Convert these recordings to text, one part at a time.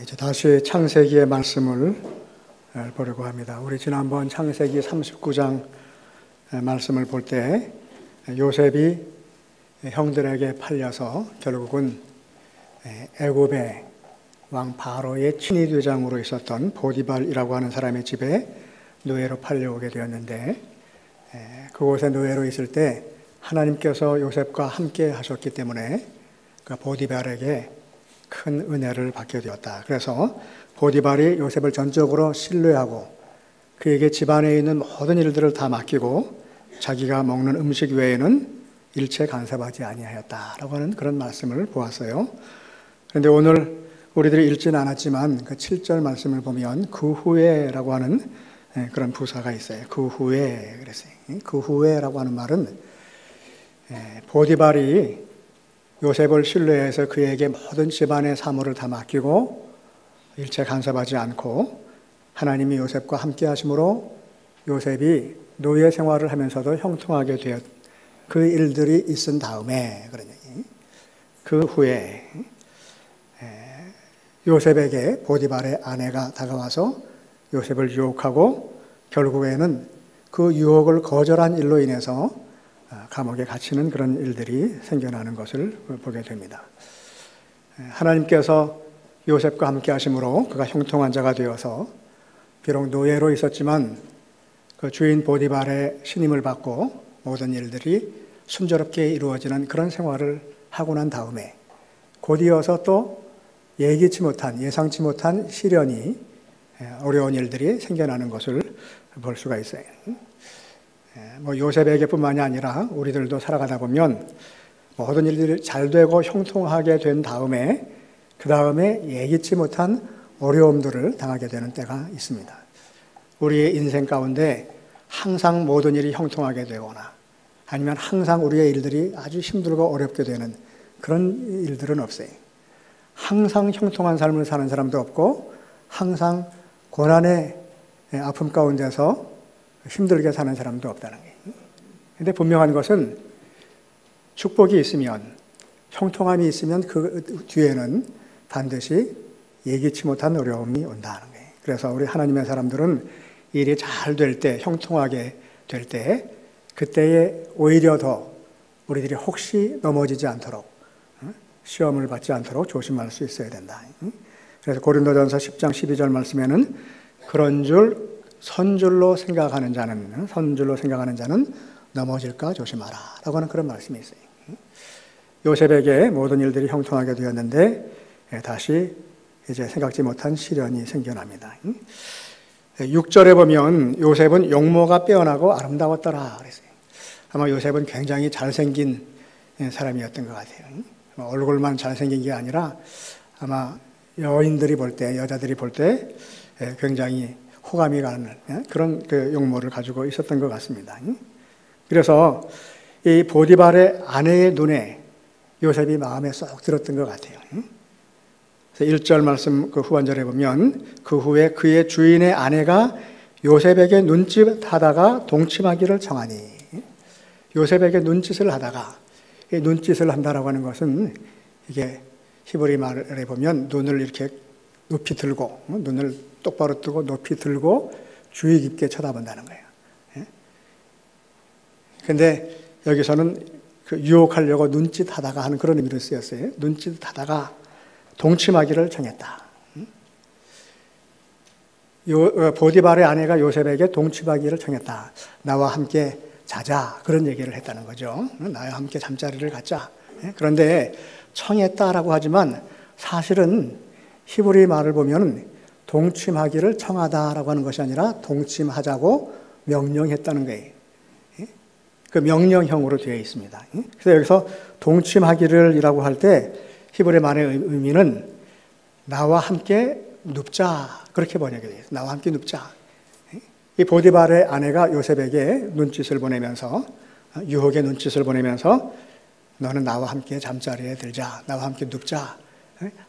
이제 다시 창세기의 말씀을 보려고 합니다. 우리 지난번 창세기 39장 말씀을 볼 때 요셉이 형들에게 팔려서 결국은 애굽의 왕 바로의 친위대장으로 있었던 보디발이라고 하는 사람의 집에 노예로 팔려오게 되었는데, 그곳에 노예로 있을 때 하나님께서 요셉과 함께 하셨기 때문에 그 보디발에게 큰 은혜를 받게 되었다. 그래서 보디발이 요셉을 전적으로 신뢰하고 그에게 집안에 있는 모든 일들을 다 맡기고 자기가 먹는 음식 외에는 일체 간섭하지 아니하였다라고 하는 그런 말씀을 보았어요. 그런데 오늘 우리들이 읽지는 않았지만 그 7절 말씀을 보면 그 후에라고 하는 그런 부사가 있어요. 그 후에 그랬어요. 그 후에라고 하는 말은 보디발이 요셉을 신뢰해서 그에게 모든 집안의 사물을 다 맡기고 일체 간섭하지 않고 하나님이 요셉과 함께 하심으로 요셉이 노예 생활을 하면서도 형통하게 되었, 그 일들이 있은 다음에, 그 후에 요셉에게 보디발의 아내가 다가와서 요셉을 유혹하고 결국에는 그 유혹을 거절한 일로 인해서 감옥에 갇히는 그런 일들이 생겨나는 것을 보게 됩니다. 하나님께서 요셉과 함께 하심으로 그가 형통한 자가 되어서 비록 노예로 있었지만 그 주인 보디발의 신임을 받고 모든 일들이 순조롭게 이루어지는 그런 생활을 하고 난 다음에 곧이어서 또 예기치 못한, 예상치 못한 시련이, 어려운 일들이 생겨나는 것을 볼 수가 있어요. 요셉에게 뿐만이 아니라 우리들도 살아가다 보면 모든 일들이 잘 되고 형통하게 된 다음에 그 다음에 예기치 못한 어려움들을 당하게 되는 때가 있습니다. 우리의 인생 가운데 항상 모든 일이 형통하게 되거나 아니면 항상 우리의 일들이 아주 힘들고 어렵게 되는 그런 일들은 없어요. 항상 형통한 삶을 사는 사람도 없고 항상 고난의 아픔 가운데서 힘들게 사는 사람도 없다는 거예요. 그런데 분명한 것은 축복이 있으면, 형통함이 있으면 그 뒤에는 반드시 예기치 못한 어려움이 온다는 거예요. 그래서 우리 하나님의 사람들은 일이 잘 될 때, 형통하게 될 때, 그때에 오히려 더 우리들이 혹시 넘어지지 않도록, 시험을 받지 않도록 조심할 수 있어야 된다. 그래서 고린도전서 10장 12절 말씀에는 그런 줄 선줄로 생각하는 자는 넘어질까 조심하라 라고 하는 그런 말씀이 있어요. 요셉에게 모든 일들이 형통하게 되었는데 다시 이제 생각지 못한 시련이 생겨납니다. 6절에 보면 요셉은 용모가 빼어나고 아름다웠더라 그랬어요. 아마 요셉은 굉장히 잘생긴 사람이었던 것 같아요. 얼굴만 잘생긴 게 아니라 아마 여인들이 볼 때, 여자들이 볼 때 굉장히 호감이 가는 그런 그 용모를 가지고 있었던 것 같습니다. 그래서 이 보디발의 아내의 눈에 요셉이 마음에 쏙 들었던 것 같아요. 그래서 1절 말씀 그 후반절에 보면 그 후에 그의 주인의 아내가 요셉에게 눈짓하다가 동침하기를 청하니, 요셉에게 눈짓을 하다가, 이 눈짓을 한다라고 하는 것은 이게 히브리 말에 보면 눈을 이렇게 높이 들고, 눈을 똑바로 뜨고 높이 들고 주의 깊게 쳐다본다는 거예요. 그런데 여기서는 그 유혹하려고 눈짓하다가 하는 그런 의미로 쓰였어요. 눈짓하다가 동침하기를 청했다. 보디발의 아내가 요셉에게 동침하기를 청했다. 나와 함께 자자, 그런 얘기를 했다는 거죠. 나와 함께 잠자리를 갖자. 그런데 청했다라고 하지만 사실은 히브리 말을 보면 동침하기를 청하다라고 하는 것이 아니라 동침하자고 명령했다는 거예요. 그 명령형으로 되어 있습니다. 그래서 여기서 동침하기를이라고 할 때 히브리 말의 의미는 나와 함께 눕자, 그렇게 번역이 되어 있어요. 나와 함께 눕자. 이 보디발의 아내가 요셉에게 눈짓을 보내면서, 유혹의 눈짓을 보내면서 너는 나와 함께 잠자리에 들자, 나와 함께 눕자,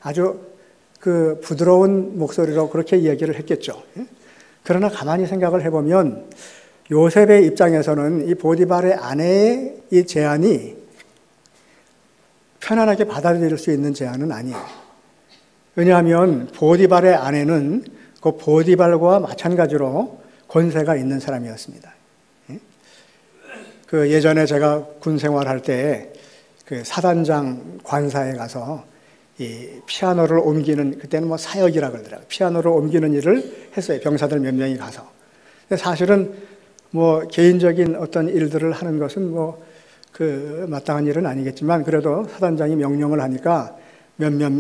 아주 그 부드러운 목소리로 그렇게 이야기를 했겠죠. 그러나 가만히 생각을 해보면 요셉의 입장에서는 이 보디발의 아내의 이 제안이 편안하게 받아들일 수 있는 제안은 아니에요. 왜냐하면 보디발의 아내는 그 보디발과 마찬가지로 권세가 있는 사람이었습니다. 그 예전에 제가 군 생활할 때 그 사단장 관사에 가서 이 피아노를 옮기는, 그때는 뭐 사역이라 그러더라고요. 피아노를 옮기는 일을 했어요. 병사들 몇 명이 가서. 근데 사실은 뭐 개인적인 어떤 일들을 하는 것은 뭐 그 마땅한 일은 아니겠지만, 그래도 사단장이 명령을 하니까 몇몇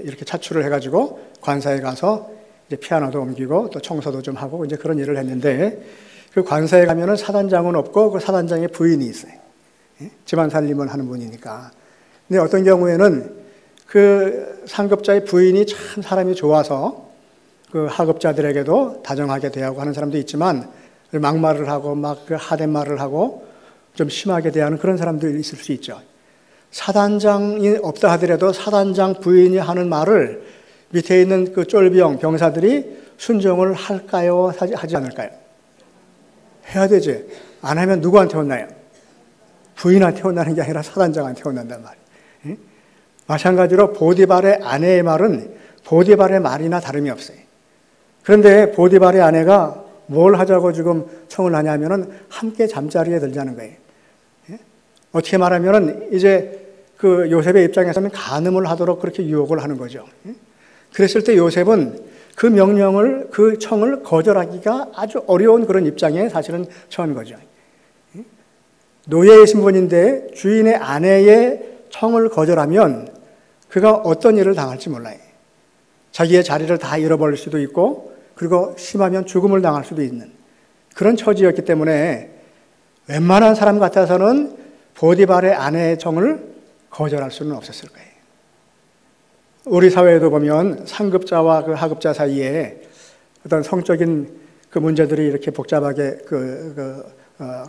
이렇게 차출을 해가지고 관사에 가서 이제 피아노도 옮기고 또 청소도 좀 하고 이제 그런 일을 했는데, 그 관사에 가면은 사단장은 없고 그 사단장의 부인이 있어요. 집안 살림을 하는 분이니까. 근데 어떤 경우에는 그 상급자의 부인이 참 사람이 좋아서 그 하급자들에게도 다정하게 대하고 하는 사람도 있지만, 막말을 하고 막 그 하대말을 하고 좀 심하게 대하는 그런 사람도 있을 수 있죠. 사단장이 없다 하더라도 사단장 부인이 하는 말을 밑에 있는 그 쫄병 병사들이 순종을 할까요? 하지 않을까요? 해야 되지. 안 하면 누구한테 혼나요? 부인한테 혼나는 게 아니라 사단장한테 혼난단 말이에요. 마찬가지로 보디발의 아내의 말은 보디발의 말이나 다름이 없어요. 그런데 보디발의 아내가 뭘 하자고 지금 청을 하냐면은 함께 잠자리에 들자는 거예요. 어떻게 말하면은 이제 그 요셉의 입장에서는 간음을 하도록 그렇게 유혹을 하는 거죠. 그랬을 때 요셉은 그 명령을, 그 청을 거절하기가 아주 어려운 그런 입장에 사실은 처한 거죠. 노예의 신분인데 주인의 아내의 청을 거절하면 그가 어떤 일을 당할지 몰라요. 자기의 자리를 다 잃어버릴 수도 있고, 그리고 심하면 죽음을 당할 수도 있는 그런 처지였기 때문에 웬만한 사람 같아서는 보디발의 아내의 청을 거절할 수는 없었을 거예요. 우리 사회에도 보면 상급자와 그 하급자 사이에 어떤 성적인 그 문제들이 이렇게 복잡하게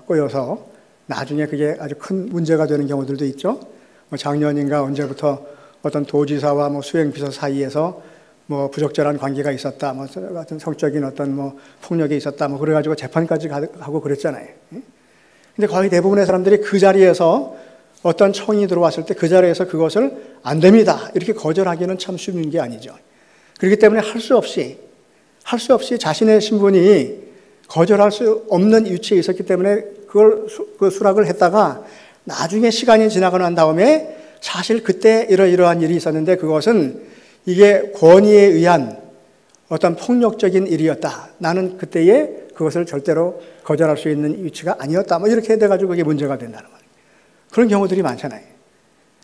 꼬여서 나중에 그게 아주 큰 문제가 되는 경우들도 있죠. 뭐 작년인가 언제부터 어떤 도지사와 뭐 수행비서 사이에서 뭐 부적절한 관계가 있었다, 뭐 같은 성적인 어떤 뭐 폭력이 있었다, 뭐 그래가지고 재판까지 하고 그랬잖아요. 근데 거의 대부분의 사람들이 그 자리에서 어떤 청이 들어왔을 때 그 자리에서 그것을 안 됩니다, 이렇게 거절하기는 참 쉬운 게 아니죠. 그렇기 때문에 할 수 없이 자신의 신분이 거절할 수 없는 위치에 있었기 때문에 그 수락을 했다가 나중에 시간이 지나고 난 다음에 사실 그때 이러이러한 일이 있었는데 그것은 이게 권위에 의한 어떤 폭력적인 일이었다, 나는 그때에 그것을 절대로 거절할 수 있는 위치가 아니었다, 뭐 이렇게 돼가지고 그게 문제가 된다는 거예요. 그런 경우들이 많잖아요.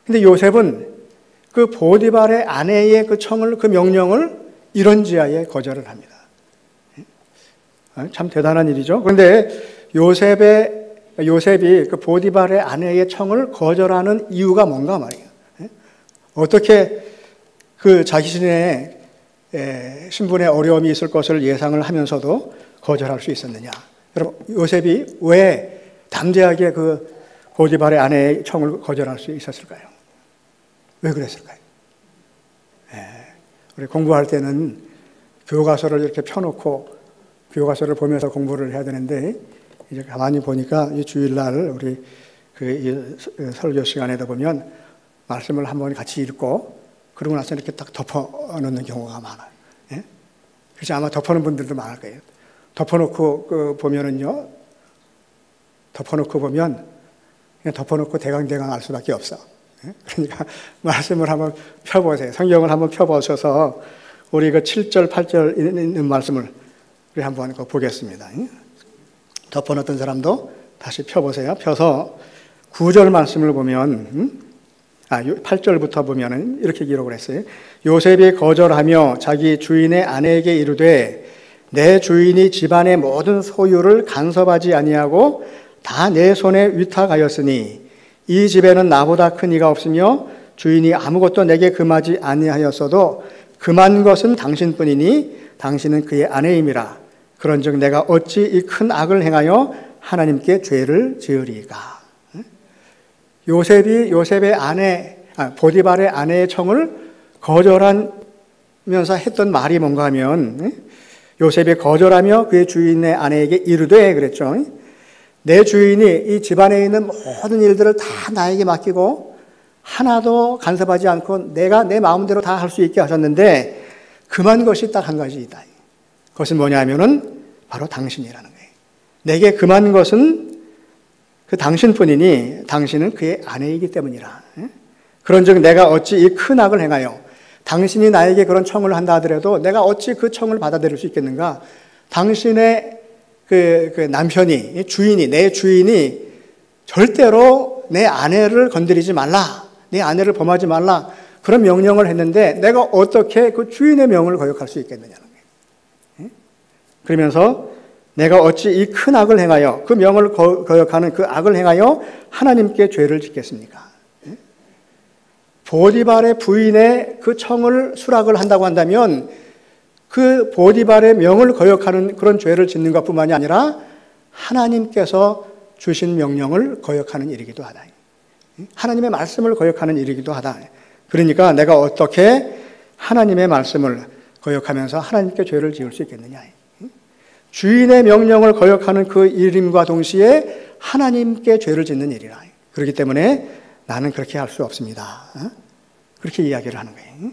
근데 요셉은 그 보디발의 아내의 그 청을, 그 명령을 이런지하에 거절을 합니다. 참 대단한 일이죠. 그런데 요셉이 그 보디발의 아내의 청을 거절하는 이유가 뭔가 말이에요. 어떻게 그 자신의 신분에 어려움이 있을 것을 예상을 하면서도 거절할 수 있었느냐. 여러분, 요셉이 왜 담대하게 그 보디발의 아내의 청을 거절할 수 있었을까요? 왜 그랬을까요? 우리 공부할 때는 교과서를 이렇게 펴놓고 교과서를 보면서 공부를 해야 되는데, 이제 가만히 보니까 이 주일날 우리 그 설교 시간에도 보면 말씀을 한번 같이 읽고 그러고 나서 이렇게 딱 덮어놓는 경우가 많아요. 그래서 아마 덮어놓은 분들도 많을 거예요. 덮어놓고 보면은요, 덮어놓고 보면 그냥 덮어놓고 대강대강 알 수밖에 없어. 그러니까 말씀을 한번 펴보세요. 성경을 한번 펴보셔서 우리 그 7절, 8절 있는 말씀을 우리 한번 보겠습니다. 덮어놓던 사람도 다시 펴보세요. 펴서 9절 말씀을 보면 8절부터 보면은 이렇게 기록을 했어요. 요셉이 거절하며 자기 주인의 아내에게 이르되 내 주인이 집안의 모든 소유를 간섭하지 아니하고 다 내 손에 위탁하였으니 이 집에는 나보다 큰 이가 없으며 주인이 아무것도 내게 금하지 아니하였어도 금한 것은 당신뿐이니 당신은 그의 아내임이라. 그런즉 내가 어찌 이 큰 악을 행하여 하나님께 죄를 지으리까. 요셉의 보디발의 아내의 청을 거절하면서 했던 말이 뭔가 하면, 요셉이 거절하며 그의 주인의 아내에게 이르되 그랬죠. 내 주인이 이 집안에 있는 모든 일들을 다 나에게 맡기고 하나도 간섭하지 않고 내가 내 마음대로 다 할 수 있게 하셨는데 금한 것이 딱 한 가지이다. 그것은 뭐냐면은 바로 당신이라는 거예요. 내게 금한 것은 그 당신뿐이니 당신은 그의 아내이기 때문이라. 그런즉 내가 어찌 이 큰 악을 행하여 당신이 나에게 그런 청을 한다 하더라도 내가 어찌 그 청을 받아들일 수 있겠는가? 당신의 그 남편이, 주인이, 내 주인이 절대로 내 아내를 건드리지 말라, 내 아내를 범하지 말라, 그런 명령을 했는데 내가 어떻게 그 주인의 명을 거역할 수 있겠느냐는 거예요. 그러면서 내가 어찌 이 큰 악을 행하여, 그 명을 거역하는 그 악을 행하여 하나님께 죄를 짓겠습니까? 보디발의 부인의 그 청을 수락을 한다고 한다면 그 보디발의 명을 거역하는 그런 죄를 짓는 것뿐만이 아니라 하나님께서 주신 명령을 거역하는 일이기도 하다. 하나님의 말씀을 거역하는 일이기도 하다. 그러니까 내가 어떻게 하나님의 말씀을 거역하면서 하나님께 죄를 지을 수 있겠느냐. 주인의 명령을 거역하는 그 일임과 동시에 하나님께 죄를 짓는 일이라. 그렇기 때문에 나는 그렇게 할 수 없습니다. 그렇게 이야기를 하는 거예요.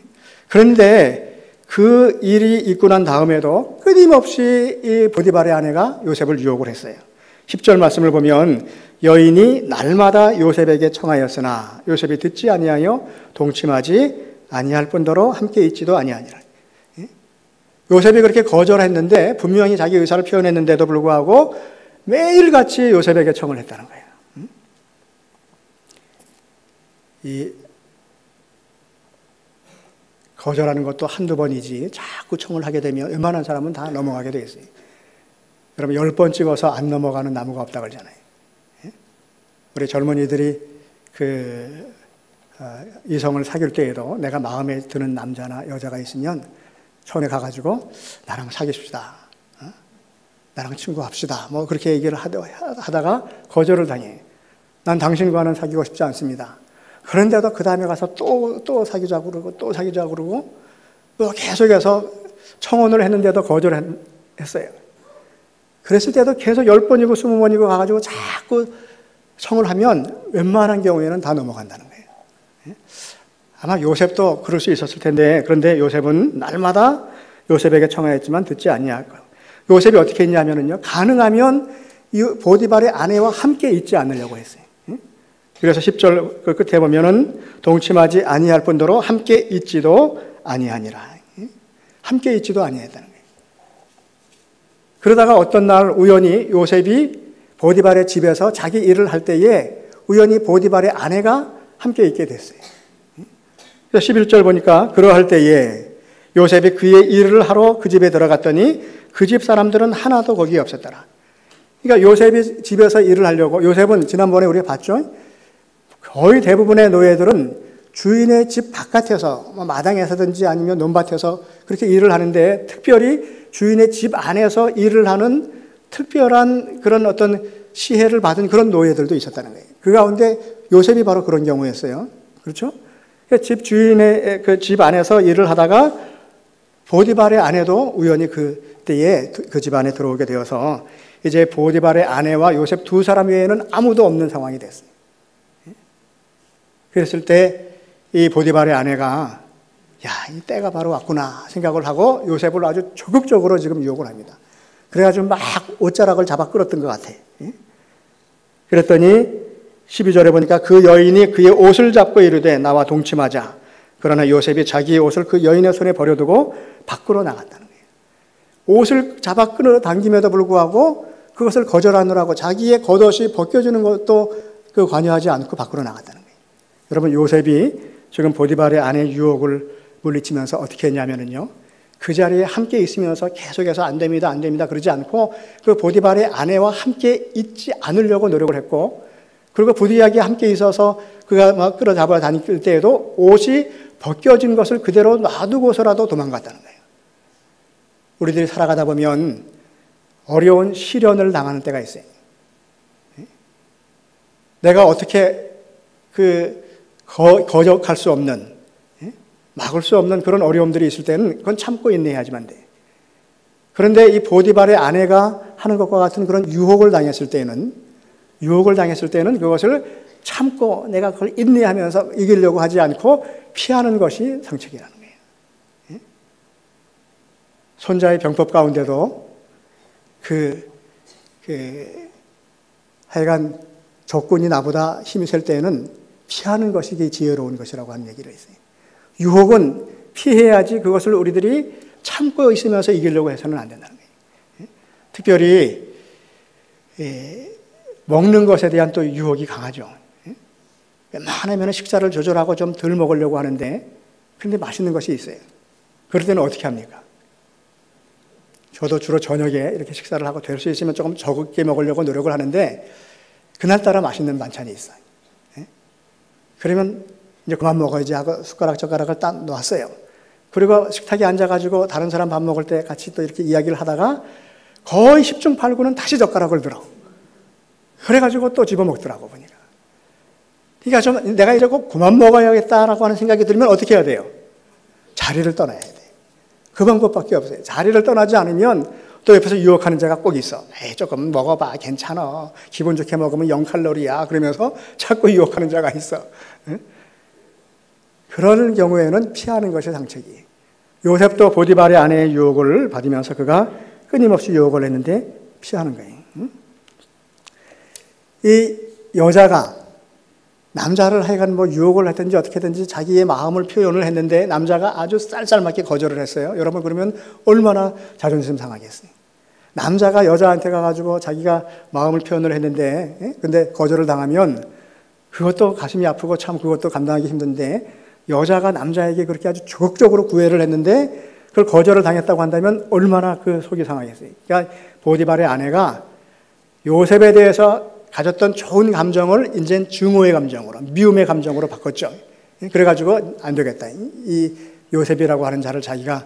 그런데 그 일이 있고 난 다음에도 끊임없이 이 보디발의 아내가 요셉을 유혹을 했어요. 10절 말씀을 보면 여인이 날마다 요셉에게 청하였으나 요셉이 듣지 아니하여 동침하지 아니할 뿐더러 함께 있지도 아니하니라. 요셉이 그렇게 거절했는데 분명히 자기 의사를 표현했는데도 불구하고 매일같이 요셉에게 청을 했다는 거예요. 이 거절하는 것도 한두 번이지 자꾸 청을 하게 되면 웬만한 사람은 다 넘어가게 돼 있어요. 여러분 10번 찍어서 안 넘어가는 나무가 없다 그러잖아요. 우리 젊은이들이 이성을 사귈 때에도 내가 마음에 드는 남자나 여자가 있으면 처음에 가가지고 나랑 사귀십시다. 나랑 친구합시다. 뭐 그렇게 얘기를 하다가 거절을 당해. 난 당신과는 사귀고 싶지 않습니다. 그런데도 그 다음에 가서 또 사귀자고 그러고 또 사귀자고 그러고 또 계속해서 청혼을 했는데도 거절했어요. 그랬을 때도 계속 10번이고 20번이고 가가지고 자꾸 청을 하면 웬만한 경우에는 다 넘어간다는 거예요. 아마 요셉도 그럴 수 있었을 텐데 그런데 요셉은 날마다 요셉에게 청하였지만 듣지 아니할 거예요. 요셉이 어떻게 했냐면요, 가능하면 이 보디발의 아내와 함께 있지 않으려고 했어요. 그래서 10절 그 끝에 보면은 동침하지 아니할 뿐더러 함께 있지도 아니하니라. 함께 있지도 아니했다는 거예요. 그러다가 어떤 날 우연히 요셉이 보디발의 집에서 자기 일을 할 때에 우연히 보디발의 아내가 함께 있게 됐어요. 11절 보니까 그러할 때에 요셉이 그의 일을 하러 그 집에 들어갔더니 그 집 사람들은 하나도 거기에 없었더라. 그러니까 요셉이 집에서 일을 하려고, 요셉은 지난번에 우리가 봤죠? 거의 대부분의 노예들은 주인의 집 바깥에서 마당에서든지 아니면 논밭에서 그렇게 일을 하는데 특별히 주인의 집 안에서 일을 하는 특별한 그런 어떤 시혜를 받은 그런 노예들도 있었다는 거예요. 그 가운데 요셉이 바로 그런 경우였어요. 그렇죠? 집 주인의 그 집 안에서 일을 하다가 보디발의 아내도 우연히 그때에 그 집 안에 들어오게 되어서 이제 보디발의 아내와 요셉 두 사람 외에는 아무도 없는 상황이 됐어요. 그랬을 때 이 보디발의 아내가 이 때가 바로 왔구나 생각을 하고 요셉을 아주 적극적으로 지금 유혹을 합니다. 그래가지고 막 옷자락을 잡아 끌었던 것 같아. 그랬더니 12절에 보니까 그 여인이 그의 옷을 잡고 이르되 나와 동침하자. 그러나 요셉이 자기의 옷을 그 여인의 손에 버려두고 밖으로 나갔다는 거예요. 옷을 잡아 끌어당김에도 불구하고 그것을 거절하느라고 자기의 겉옷이 벗겨지는 것도 관여하지 않고 밖으로 나갔다는 거예요. 여러분 요셉이 지금 보디발의 아내의 유혹을 물리치면서 어떻게 했냐면요, 그 자리에 함께 있으면서 계속해서 안 됩니다 그러지 않고 그 보디발의 아내와 함께 있지 않으려고 노력을 했고, 그리고 부디하게 함께 있어서 그가 막 끌어잡아 다닐 때에도 옷이 벗겨진 것을 그대로 놔두고서라도 도망갔다는 거예요. 우리들이 살아가다 보면 어려운 시련을 당하는 때가 있어요. 내가 어떻게 거역할 수 없는, 막을 수 없는 그런 어려움들이 있을 때는 그건 참고 인내해야지만 돼. 그런데 이 보디발의 아내가 하는 것과 같은 그런 유혹을 당했을 때는 그것을 참고 내가 그걸 인내하면서 이기려고 하지 않고 피하는 것이 상책이라는 거예요. 손자의 병법 가운데도 하여간 적군이 나보다 힘이 셀 때에는 피하는 것이 지혜로운 것이라고 하는 얘기를 했어요. 유혹은 피해야지 그것을 우리들이 참고 있으면서 이기려고 해서는 안 된다는 거예요. 특별히 먹는 것에 대한 또 유혹이 강하죠. 웬만하면 식사를 조절하고 좀 덜 먹으려고 하는데 그런데 맛있는 것이 있어요. 그럴 때는 어떻게 합니까? 저도 주로 저녁에 이렇게 식사를 하고 될 수 있으면 조금 적게 먹으려고 노력을 하는데 그날따라 맛있는 반찬이 있어요. 그러면 이제 그만 먹어야지 하고 숟가락 젓가락을 딱 놓았어요. 그리고 식탁에 앉아가지고 다른 사람 밥 먹을 때 같이 또 이렇게 이야기를 하다가 거의 10중 8구는 다시 젓가락을 들어. 그래가지고 또 집어먹더라고 보니까. 그러니까 좀 내가 이러고 그만 먹어야겠다라고 하는 생각이 들면 어떻게 해야 돼요? 자리를 떠나야 돼. 그 방법밖에 없어요. 자리를 떠나지 않으면 또 옆에서 유혹하는 자가 꼭 있어. 에이, 조금 먹어봐. 괜찮아. 기분 좋게 먹으면 0칼로리야. 그러면서 자꾸 유혹하는 자가 있어. 응? 그런 경우에는 피하는 것이 상책이에요. 요셉도 보디발의 아내의 유혹을 받으면서 그가 끊임없이 유혹을 했는데 피하는 거예요. 응? 이 여자가 남자를 하여간 유혹을 했든지 어떻게든지 자기의 마음을 표현을 했는데 남자가 아주 쌀쌀맞게 거절을 했어요. 여러분 그러면 얼마나 자존심 상하겠어요. 남자가 여자한테 가가지고 자기가 마음을 표현을 했는데 근데 거절을 당하면 그것도 가슴이 아프고 참 그것도 감당하기 힘든데 여자가 남자에게 그렇게 아주 적극적으로 구애를 했는데 그걸 거절을 당했다고 한다면 얼마나 그 속이 상하겠어요. 그러니까 보디발의 아내가 요셉에 대해서 가졌던 좋은 감정을 이제 증오의 감정으로, 미움의 감정으로 바꿨죠. 그래가지고 안 되겠다. 이 요셉이라고 하는 자를 자기가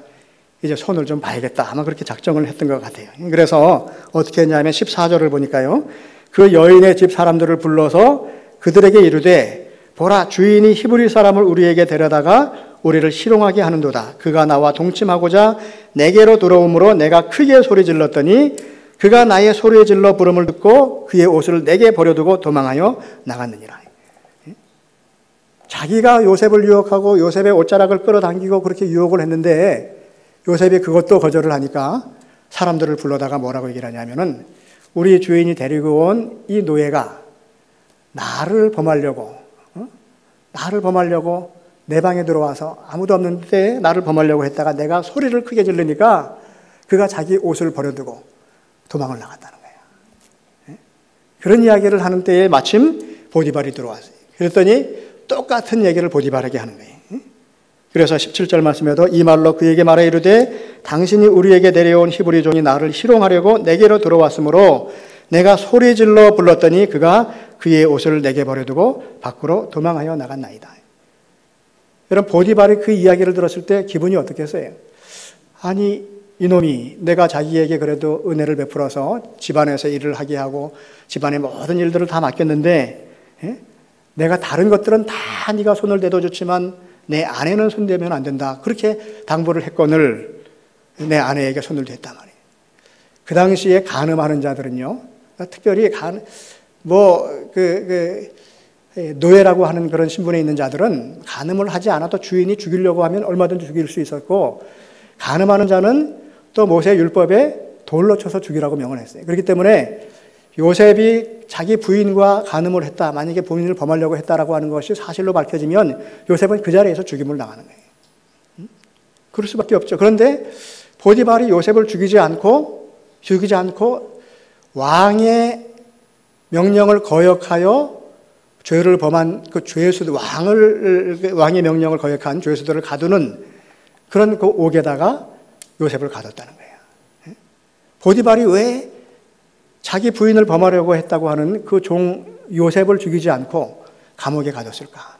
이제 손을 좀 봐야겠다. 아마 그렇게 작정을 했던 것 같아요. 그래서 어떻게 했냐면 14절을 보니까요. 그 여인의 집 사람들을 불러서 그들에게 이르되 보라 주인이 히브리 사람을 우리에게 데려다가 우리를 희롱하게 하는도다. 그가 나와 동침하고자 내게로 들어오므로 내가 크게 소리 질렀더니 그가 나의 소리 질러 부름을 듣고 그의 옷을 내게 버려두고 도망하여 나갔느니라. 자기가 요셉을 유혹하고 요셉의 옷자락을 끌어당기고 그렇게 유혹을 했는데 요셉이 그것도 거절을 하니까 사람들을 불러다가 뭐라고 얘기를 하냐면은 우리 주인이 데리고 온 이 노예가 나를 범하려고 내 방에 들어와서 아무도 없는데 나를 범하려고 했다가 내가 소리를 크게 지르니까 그가 자기 옷을 버려두고 도망을 나갔다는 거예요. 그런 이야기를 하는 때에 마침 보디발이 들어왔어요. 그랬더니 똑같은 얘기를 보디발에게 하는 거예요. 그래서 17절 말씀에도 이 말로 그에게 말해 이르되 당신이 우리에게 내려온 히브리 종이 나를 희롱하려고 내게로 들어왔으므로 내가 소리질러 불렀더니 그가 그의 옷을 내게 버려두고 밖으로 도망하여 나갔나이다. 여러분 보디발이 그 이야기를 들었을 때 기분이 어떻겠어요? 아니 이놈이 내가 자기에게 그래도 은혜를 베풀어서 집안에서 일을 하게 하고 집안의 모든 일들을 다 맡겼는데 내가 다른 것들은 다 네가 손을 대도 좋지만 내 아내는 손대면 안 된다. 그렇게 당부를 했거늘 내 아내에게 손을 댔단 말이에요. 그 당시에 간음하는 자들은요. 특별히 노예라고 하는 그런 신분에 있는 자들은 간음을 하지 않아도 주인이 죽이려고 하면 얼마든지 죽일 수 있었고 간음하는 자는 또 모세 율법에 돌로 쳐서 죽이라고 명을 했어요. 그렇기 때문에 요셉이 자기 부인과 간음을 했다. 만약에 부인을 범하려고 했다라고 하는 것이 사실로 밝혀지면 요셉은 그 자리에서 죽임을 당하는 거예요. 그럴 수밖에 없죠. 그런데 보디발이 요셉을 죽이지 않고 왕의 명령을 거역하여 죄를 범한 그 죄수들, 왕의 명령을 거역한 죄수들을 가두는 그런 그 옥에다가 요셉을 가뒀다는 거예요. 보디발이 왜 자기 부인을 범하려고 했다고 하는 그 종 요셉을 죽이지 않고 감옥에 가뒀을까?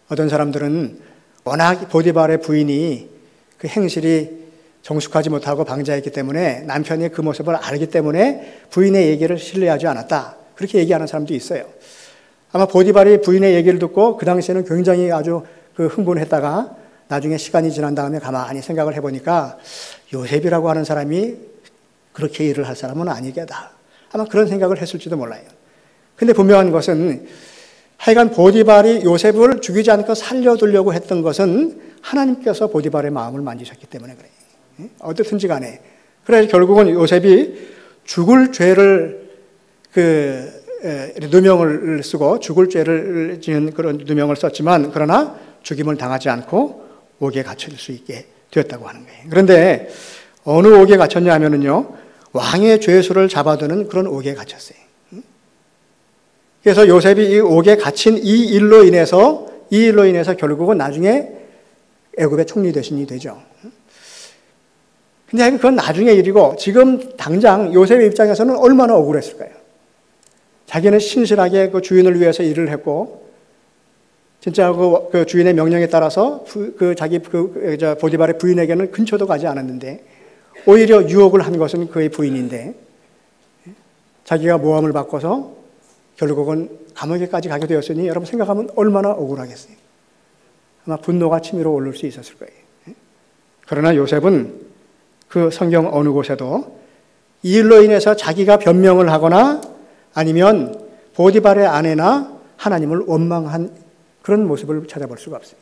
어떤 사람들은 워낙 보디발의 부인이 그 행실이 정숙하지 못하고 방자했기 때문에 남편이 그 모습을 알기 때문에 부인의 얘기를 신뢰하지 않았다. 그렇게 얘기하는 사람도 있어요. 아마 보디발이 부인의 얘기를 듣고 그 당시에는 굉장히 아주 흥분했다가 나중에 시간이 지난 다음에 가만히 생각을 해보니까 요셉이라고 하는 사람이 그렇게 일을 할 사람은 아니겠다. 아마 그런 생각을 했을지도 몰라요. 근데 분명한 것은 하여간 보디발이 요셉을 죽이지 않고 살려두려고 했던 것은 하나님께서 보디발의 마음을 만지셨기 때문에 그래요. 어떻든지 간에. 그래서 결국은 요셉이 죽을 죄를 누명을 쓰고 죽을 죄를 지은 그런 누명을 썼지만 그러나 죽임을 당하지 않고 옥에 갇힐 수 있게 되었다고 하는 거예요. 그런데 어느 옥에 갇혔냐 하면은요, 왕의 죄수를 잡아두는 그런 옥에 갇혔어요. 그래서 요셉이 이 옥에 갇힌 이 일로 인해서 결국은 나중에 애굽의 총리 대신이 되죠. 근데 그건 나중의 일이고 지금 당장 요셉의 입장에서는 얼마나 억울했을까요? 자기는 신실하게 그 주인을 위해서 일을 했고 진짜 그 주인의 명령에 따라서 자기 보디발의 부인에게는 근처도 가지 않았는데 오히려 유혹을 한 것은 그의 부인인데 자기가 모함을 받고서 결국은 감옥에까지 가게 되었으니 여러분 생각하면 얼마나 억울하겠어요. 아마 분노가 치밀어 오를 수 있었을 거예요. 그러나 요셉은 그 성경 어느 곳에도 이 일로 인해서 자기가 변명을 하거나 아니면 보디발의 아내나 하나님을 원망한 그런 모습을 찾아볼 수가 없어요.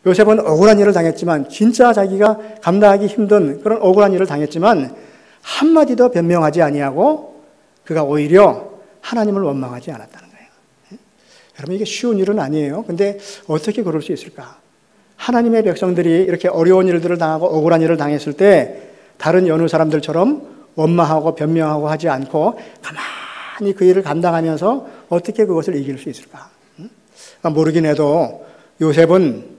요셉은 억울한 일을 당했지만 진짜 자기가 감당하기 힘든 그런 억울한 일을 당했지만 한마디도 변명하지 아니하고 그가 오히려 하나님을 원망하지 않았다는 거예요. 여러분 이게 쉬운 일은 아니에요. 근데 어떻게 그럴 수 있을까? 하나님의 백성들이 이렇게 어려운 일들을 당하고 억울한 일을 당했을 때 다른 여느 사람들처럼 원망하고 변명하고 하지 않고 가만히 그 일을 감당하면서 어떻게 그것을 이길 수 있을까? 모르긴 해도 요셉은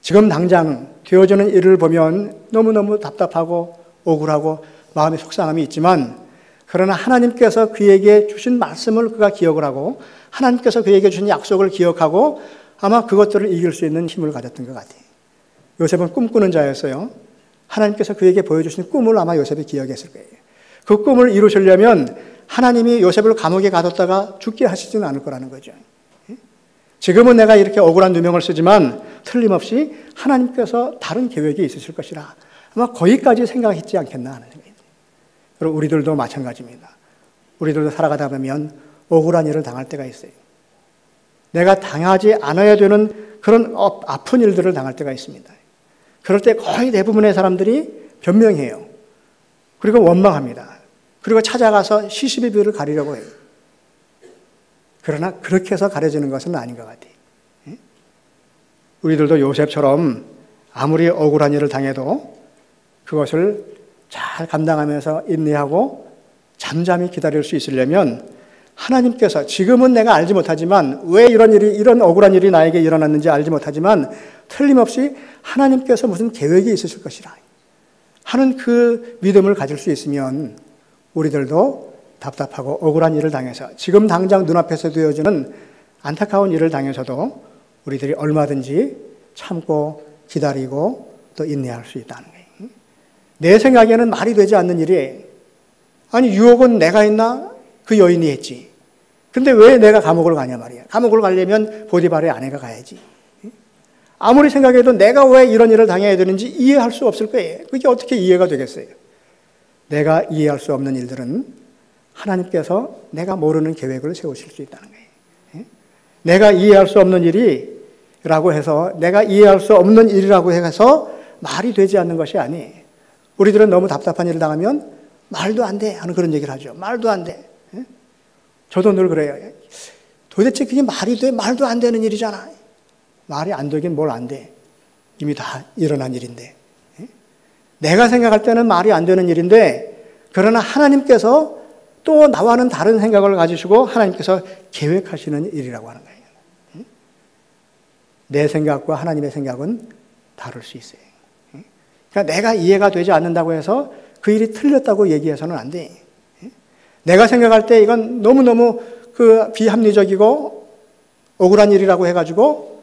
지금 당장 되어지는 일을 보면 너무너무 답답하고 억울하고 마음에 속상함이 있지만 그러나 하나님께서 그에게 주신 말씀을 그가 기억을 하고 하나님께서 그에게 주신 약속을 기억하고 아마 그것들을 이길 수 있는 힘을 가졌던 것 같아요. 요셉은 꿈꾸는 자였어요. 하나님께서 그에게 보여주신 꿈을 아마 요셉이 기억했을 거예요. 그 꿈을 이루시려면 하나님이 요셉을 감옥에 가뒀다가 죽게 하시지는 않을 거라는 거죠. 지금은 내가 이렇게 억울한 누명을 쓰지만 틀림없이 하나님께서 다른 계획이 있으실 것이라 아마 거기까지 생각했지 않겠나 하는 생각입니다. 그리고 우리들도 마찬가지입니다. 우리들도 살아가다 보면 억울한 일을 당할 때가 있어요. 내가 당하지 않아야 되는 그런 아픈 일들을 당할 때가 있습니다. 그럴 때 거의 대부분의 사람들이 변명해요. 그리고 원망합니다. 그리고 찾아가서 시시비비를 가리려고 해요. 그러나 그렇게 해서 가려지는 것은 아닌 것 같아요. 우리들도 요셉처럼 아무리 억울한 일을 당해도 그것을 잘 감당하면서 인내하고 잠잠히 기다릴 수 있으려면 하나님께서 지금은 내가 알지 못하지만 왜 이런 억울한 일이 나에게 일어났는지 알지 못하지만 틀림없이 하나님께서 무슨 계획이 있으실 것이라 하는 그 믿음을 가질 수 있으면 우리들도 답답하고 억울한 일을 당해서 지금 당장 눈앞에서 되어지는 안타까운 일을 당해서도 우리들이 얼마든지 참고 기다리고 또 인내할 수 있다는 거예요. 내 생각에는 말이 되지 않는 일이 아니 유혹은 내가 했나? 그 여인이 했지. 근데 왜 내가 감옥을 가냐 말이야. 감옥을 가려면 보디발의 아내가 가야지. 아무리 생각해도 내가 왜 이런 일을 당해야 되는지 이해할 수 없을 거예요. 그게 어떻게 이해가 되겠어요? 내가 이해할 수 없는 일들은 하나님께서 내가 모르는 계획을 세우실 수 있다는 거예요. 내가 이해할 수 없는 일이라고 해서 내가 이해할 수 없는 일이라고 해서 말이 되지 않는 것이 아니에요. 우리들은 너무 답답한 일을 당하면 말도 안 돼 하는 그런 얘기를 하죠. 말도 안 돼. 저도 늘 그래요. 도대체 그게 말이 돼? 말도 안 되는 일이잖아. 말이 안 되긴 뭘 안 돼. 이미 다 일어난 일인데. 내가 생각할 때는 말이 안 되는 일인데 그러나 하나님께서 또 나와는 다른 생각을 가지시고 하나님께서 계획하시는 일이라고 하는 거예요. 내 생각과 하나님의 생각은 다를 수 있어요. 그러니까 내가 이해가 되지 않는다고 해서 그 일이 틀렸다고 얘기해서는 안 돼. 내가 생각할 때 이건 너무너무 비합리적이고 억울한 일이라고 해가지고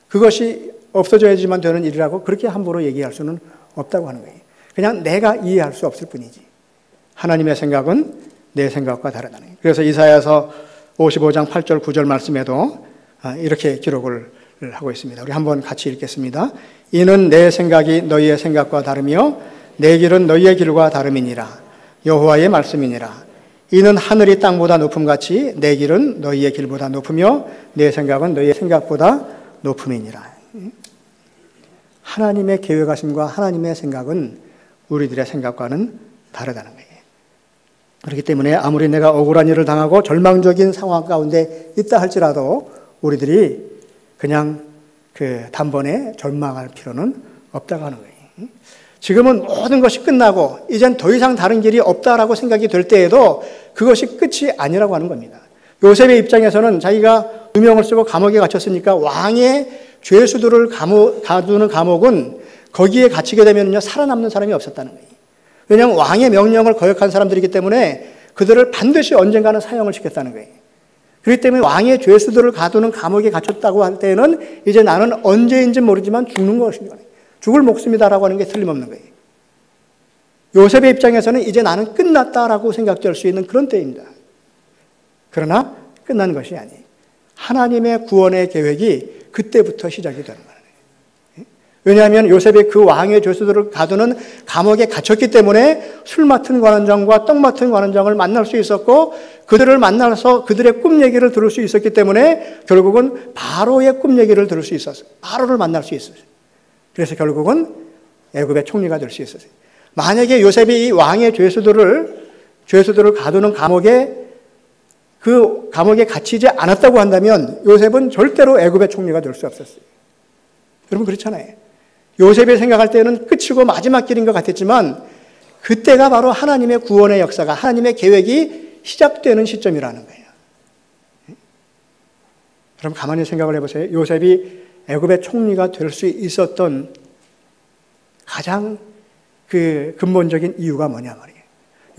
그것이 없어져야지만 되는 일이라고 그렇게 함부로 얘기할 수는 없다고 하는 거예요. 그냥 내가 이해할 수 없을 뿐이지. 하나님의 생각은 내 생각과 다르다는 거예요. 그래서 이사야서 55장 8절 9절 말씀에도 이렇게 기록을 하고 있습니다. 우리 한번 같이 읽겠습니다. 이는 내 생각이 너희의 생각과 다르며 내 길은 너희의 길과 다름이니라. 여호와의 말씀이니라. 이는 하늘이 땅보다 높음같이 내 길은 너희의 길보다 높으며 내 생각은 너희의 생각보다 높음이니라. 하나님의 계획하심과 하나님의 생각은 우리들의 생각과는 다르다는 거예요. 그렇기 때문에 아무리 내가 억울한 일을 당하고 절망적인 상황 가운데 있다 할지라도 우리들이 그냥 단번에 절망할 필요는 없다고 하는 거예요. 지금은 모든 것이 끝나고 이젠 더 이상 다른 길이 없다라고 생각이 될 때에도 그것이 끝이 아니라고 하는 겁니다. 요셉의 입장에서는 자기가 누명을 쓰고 감옥에 갇혔으니까 왕의 죄수들을 가두는 감옥은 거기에 갇히게 되면요 살아남는 사람이 없었다는 거예요. 왜냐하면 왕의 명령을 거역한 사람들이기 때문에 그들을 반드시 언젠가는 사형을 시켰다는 거예요. 그렇기 때문에 왕의 죄수들을 가두는 감옥에 갇혔다고 할 때는 이제 나는 언제인지 모르지만 죽는 것입니다. 죽을 목숨이다라고 하는 게 틀림없는 거예요. 요셉의 입장에서는 이제 나는 끝났다라고 생각될 수 있는 그런 때입니다. 그러나 끝난 것이 아니에요. 하나님의 구원의 계획이 그때부터 시작이 되는 거예요. 왜냐하면 요셉이 그 왕의 죄수들을 가두는 감옥에 갇혔기 때문에 술 맡은 관원장과 떡 맡은 관원장을 만날 수 있었고 그들을 만나서 그들의 꿈 얘기를 들을 수 있었기 때문에 결국은 바로의 꿈 얘기를 들을 수 있었어요. 바로를 만날 수 있었어요. 그래서 결국은 애굽의 총리가 될 수 있었어요. 만약에 요셉이 이 왕의 죄수들을 가두는 감옥에 갇히지 않았다고 한다면 요셉은 절대로 애굽의 총리가 될 수 없었어요. 여러분 그렇잖아요. 요셉이 생각할 때는 끝이고 마지막 길인 것 같았지만 그때가 바로 하나님의 구원의 역사가 하나님의 계획이 시작되는 시점이라는 거예요. 그럼 가만히 생각을 해보세요. 요셉이 애굽의 총리가 될 수 있었던 가장 근본적인 이유가 뭐냐 말이에요.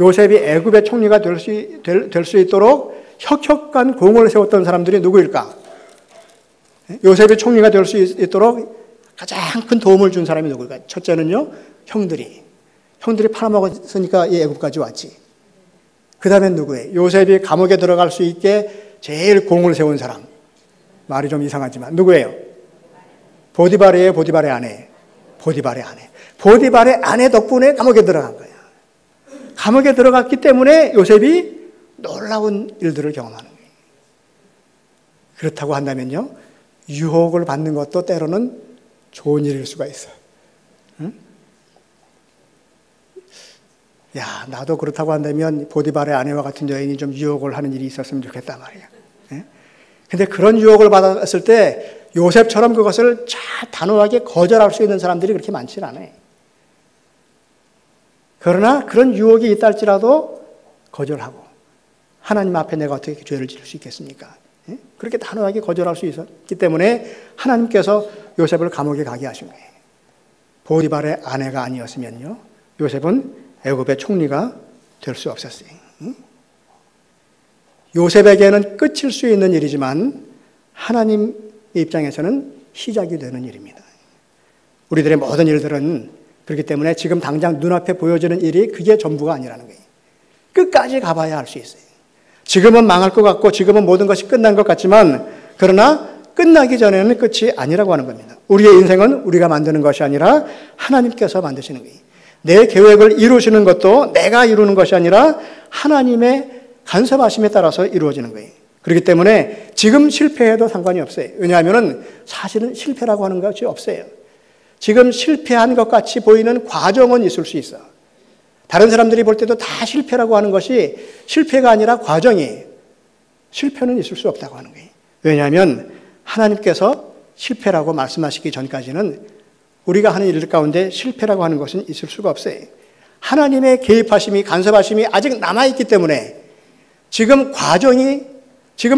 요셉이 애굽의 총리가 될 수 있도록 혁혁한 공을 세웠던 사람들이 누구일까? 요셉이 총리가 될 수 있도록 가장 큰 도움을 준 사람이 누구일까? 첫째는요, 형들이 팔아먹었으니까 이 애굽까지 왔지. 그 다음엔 누구예요? 요셉이 감옥에 들어갈 수 있게 제일 공을 세운 사람. 말이 좀 이상하지만 누구예요? 보디발이에요, 보디발의 아내. 보디발의 아내. 보디발의 아내 덕분에 감옥에 들어간 거야. 감옥에 들어갔기 때문에 요셉이 놀라운 일들을 경험하는 거예요. 그렇다고 한다면요, 유혹을 받는 것도 때로는 좋은 일일 수가 있어요. 응? 야, 나도 그렇다고 한다면 보디발의 아내와 같은 여인이 좀 유혹을 하는 일이 있었으면 좋겠단 말이야. 근데 그런 유혹을 받았을 때 요셉처럼 그것을 잘 단호하게 거절할 수 있는 사람들이 그렇게 많지는 않아요. 그러나 그런 유혹이 있다 할지라도 거절하고 하나님 앞에 내가 어떻게 죄를 지을 수 있겠습니까? 그렇게 단호하게 거절할 수 있었기 때문에 하나님께서 요셉을 감옥에 가게 하신 거예요. 보디발의 아내가 아니었으면요, 요셉은 애굽의 총리가 될 수 없었어요. 요셉에게는 끝일 수 있는 일이지만 하나님 입장에서는 시작이 되는 일입니다. 우리들의 모든 일들은 그렇기 때문에 지금 당장 눈앞에 보여지는 일이 그게 전부가 아니라는 거예요. 끝까지 가봐야 알 수 있어요. 지금은 망할 것 같고 지금은 모든 것이 끝난 것 같지만 그러나 끝나기 전에는 끝이 아니라고 하는 겁니다. 우리의 인생은 우리가 만드는 것이 아니라 하나님께서 만드시는 거예요. 내 계획을 이루시는 것도 내가 이루는 것이 아니라 하나님의 간섭하심에 따라서 이루어지는 거예요. 그렇기 때문에 지금 실패해도 상관이 없어요. 왜냐하면 사실은 실패라고 하는 것이 없어요. 지금 실패한 것 같이 보이는 과정은 있을 수 있어. 다른 사람들이 볼 때도 다 실패라고 하는 것이 실패가 아니라 과정이에요. 실패는 있을 수 없다고 하는 거예요. 왜냐하면 하나님께서 실패라고 말씀하시기 전까지는 우리가 하는 일 가운데 실패라고 하는 것은 있을 수가 없어요. 하나님의 개입하심이, 간섭하심이 아직 남아있기 때문에 지금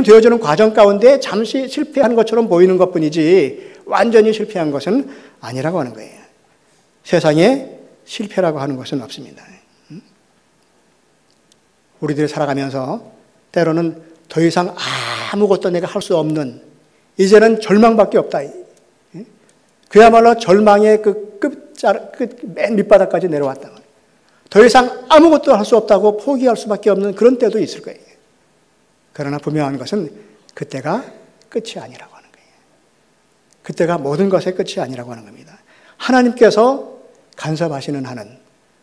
되어지는 과정 가운데 잠시 실패한 것처럼 보이는 것 뿐이지 완전히 실패한 것은 아니라고 하는 거예요. 세상에 실패라고 하는 것은 없습니다. 우리들이 살아가면서 때로는 더 이상 아무것도 내가 할 수 없는, 이제는 절망밖에 없다. 그야말로 절망의 맨 밑바닥까지 내려왔다. 더 이상 아무것도 할 수 없다고 포기할 수밖에 없는 그런 때도 있을 거예요. 그러나 분명한 것은 그때가 끝이 아니라고 하는 거예요. 그때가 모든 것의 끝이 아니라고 하는 겁니다. 하나님께서 간섭하시는 한은,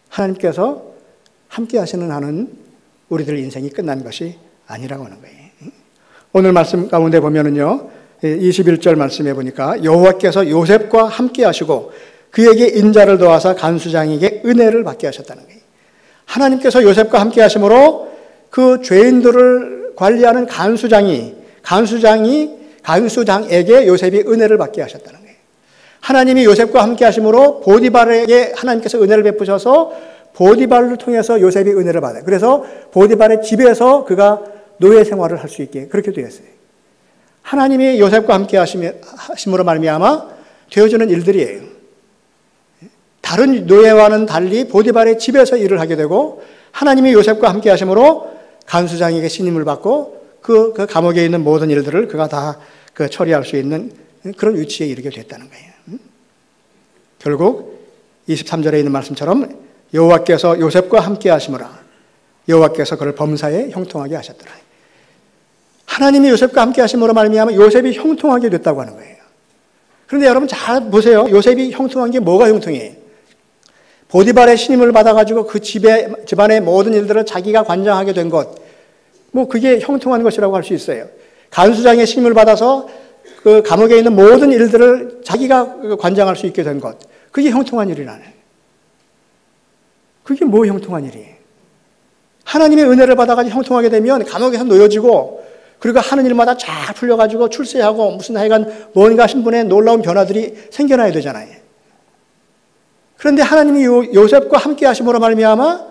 하나님께서 함께 하시는 한은 우리들 인생이 끝난 것이 아니라고 하는 거예요. 오늘 말씀 가운데 보면은요, 21절 말씀해 보니까 여호와께서 요셉과 함께 하시고 그에게 인자를 더하사 간수장에게 은혜를 받게 하셨다는 거예요. 하나님께서 요셉과 함께 하심으로 그 죄인들을 관리하는 간수장에게 요셉이 은혜를 받게 하셨다는 거예요. 하나님이 요셉과 함께 하심으로 보디발에게 하나님께서 은혜를 베푸셔서 보디발을 통해서 요셉이 은혜를 받아요. 그래서 보디발의 집에서 그가 노예 생활을 할 수 있게 그렇게 되었어요. 하나님이 요셉과 함께 하심으로 말미암아 되어지는 일들이에요. 다른 노예와는 달리 보디발의 집에서 일을 하게 되고 하나님이 요셉과 함께 하심으로 간수장에게 신임을 받고 그 감옥에 있는 모든 일들을 그가 다 처리할 수 있는 그런 위치에 이르게 됐다는 거예요. 결국 23절에 있는 말씀처럼 여호와께서 요셉과 함께 하심으라 여호와께서 그를 범사에 형통하게 하셨더라. 하나님이 요셉과 함께 하심으로 말미암아 요셉이 형통하게 됐다고 하는 거예요. 그런데 여러분 잘 보세요. 요셉이 형통한 게 뭐가 형통해요? 보디발의 신임을 받아가지고 그 집안의 모든 일들을 자기가 관장하게 된 것, 그게 형통한 것이라고 할 수 있어요. 간수장의 신임을 받아서 그 감옥에 있는 모든 일들을 자기가 관장할 수 있게 된 것, 그게 형통한 일이라네. 그게 뭐 형통한 일이에요? 하나님의 은혜를 받아가지고 형통하게 되면 감옥에서 놓여지고 그리고 하는 일마다 쫙 풀려가지고 출세하고 무슨 하여간 뭔가 신분에 놀라운 변화들이 생겨나야 되잖아요. 그런데 하나님이 요셉과 함께 하심으로 말미암아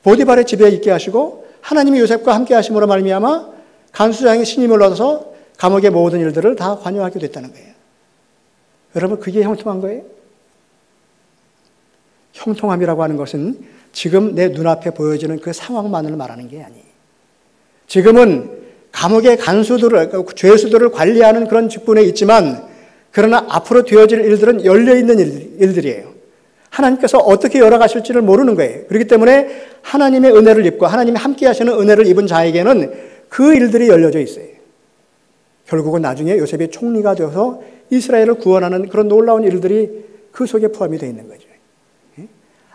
보디발의 집에 있게 하시고 하나님이 요셉과 함께 하심으로 말미암아 간수장의 신임을 얻어서 감옥의 모든 일들을 다 관여하게 됐다는 거예요. 여러분 그게 형통한 거예요? 형통함이라고 하는 것은 지금 내 눈앞에 보여지는 그 상황만을 말하는 게 아니에요. 지금은 감옥의 죄수들을 관리하는 그런 직분에 있지만 그러나 앞으로 되어질 일들은 열려있는 일들이에요. 하나님께서 어떻게 열어가실지를 모르는 거예요. 그렇기 때문에 하나님의 은혜를 입고 하나님이 함께 하시는 은혜를 입은 자에게는 그 일들이 열려져 있어요. 결국은 나중에 요셉이 총리가 되어서 이스라엘을 구원하는 그런 놀라운 일들이 그 속에 포함이 되어 있는 거죠.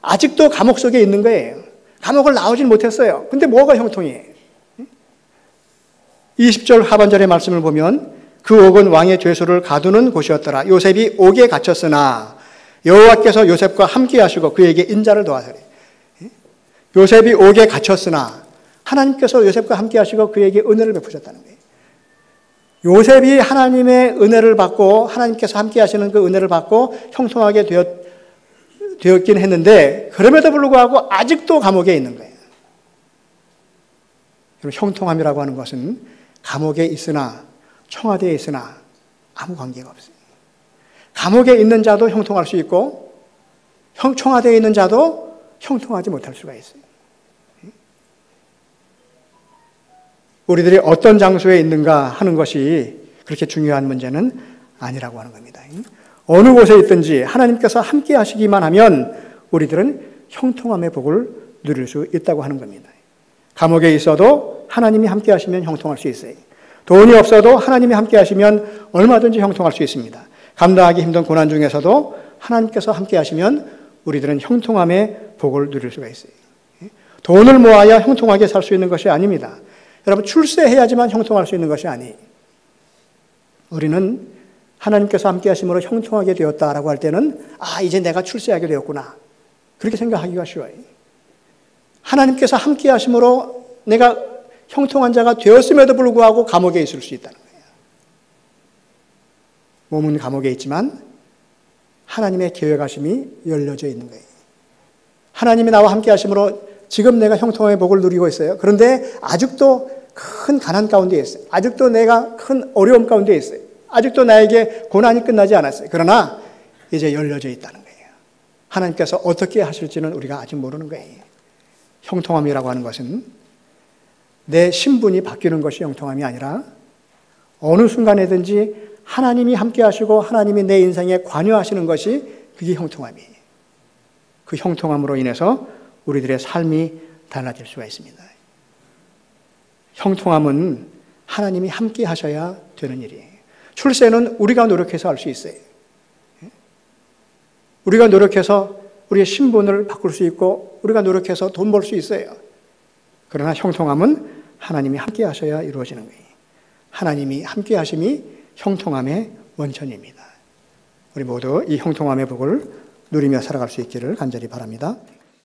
아직도 감옥 속에 있는 거예요. 감옥을 나오질 못했어요. 근데 뭐가 형통이에요? 20절 하반절의 말씀을 보면 그 옥은 왕의 죄수를 가두는 곳이었더라. 요셉이 옥에 갇혔으나 여호와께서 요셉과 함께 하시고 그에게 인자를 더하시리. 요셉이 옥에 갇혔으나 하나님께서 요셉과 함께 하시고 그에게 은혜를 베푸셨다는 거예요. 요셉이 하나님의 은혜를 받고 하나님께서 함께 하시는 그 은혜를 받고 형통하게 되었긴 했는데 그럼에도 불구하고 아직도 감옥에 있는 거예요. 형통함이라고 하는 것은 감옥에 있으나 청와대에 있으나 아무 관계가 없어요. 감옥에 있는 자도 형통할 수 있고 청와대에 있는 자도 형통하지 못할 수가 있어요. 우리들이 어떤 장소에 있는가 하는 것이 그렇게 중요한 문제는 아니라고 하는 겁니다. 어느 곳에 있든지 하나님께서 함께 하시기만 하면 우리들은 형통함의 복을 누릴 수 있다고 하는 겁니다. 감옥에 있어도 하나님이 함께 하시면 형통할 수 있어요. 돈이 없어도 하나님이 함께 하시면 얼마든지 형통할 수 있습니다. 감당하기 힘든 고난 중에서도 하나님께서 함께 하시면 우리들은 형통함의 복을 누릴 수가 있어요. 돈을 모아야 형통하게 살 수 있는 것이 아닙니다. 여러분 출세해야지만 형통할 수 있는 것이 아니에요. 우리는 하나님께서 함께 하심으로 형통하게 되었다라고 할 때는 이제 내가 출세하게 되었구나. 그렇게 생각하기가 쉬워요. 하나님께서 함께 하심으로 내가 형통한 자가 되었음에도 불구하고 감옥에 있을 수 있다는 거예요. 몸은 감옥에 있지만 하나님의 계획하심이 열려져 있는 거예요. 하나님이 나와 함께 하심으로 지금 내가 형통함의 복을 누리고 있어요. 그런데 아직도 큰 가난 가운데 있어요. 아직도 내가 큰 어려움 가운데 있어요. 아직도 나에게 고난이 끝나지 않았어요. 그러나 이제 열려져 있다는 거예요. 하나님께서 어떻게 하실지는 우리가 아직 모르는 거예요. 형통함이라고 하는 것은 내 신분이 바뀌는 것이 형통함이 아니라 어느 순간에든지 하나님이 함께 하시고 하나님이 내 인생에 관여하시는 것이 그게 형통함이에요. 그 형통함으로 인해서 우리들의 삶이 달라질 수가 있습니다. 형통함은 하나님이 함께 하셔야 되는 일이에요. 출세는 우리가 노력해서 할 수 있어요. 우리가 노력해서 우리의 신분을 바꿀 수 있고 우리가 노력해서 돈 벌 수 있어요. 그러나 형통함은 하나님이 함께 하셔야 이루어지는 거예요. 하나님이 함께 하심이 형통함의 원천입니다. 우리 모두 이 형통함의 복을 누리며 살아갈 수 있기를 간절히 바랍니다.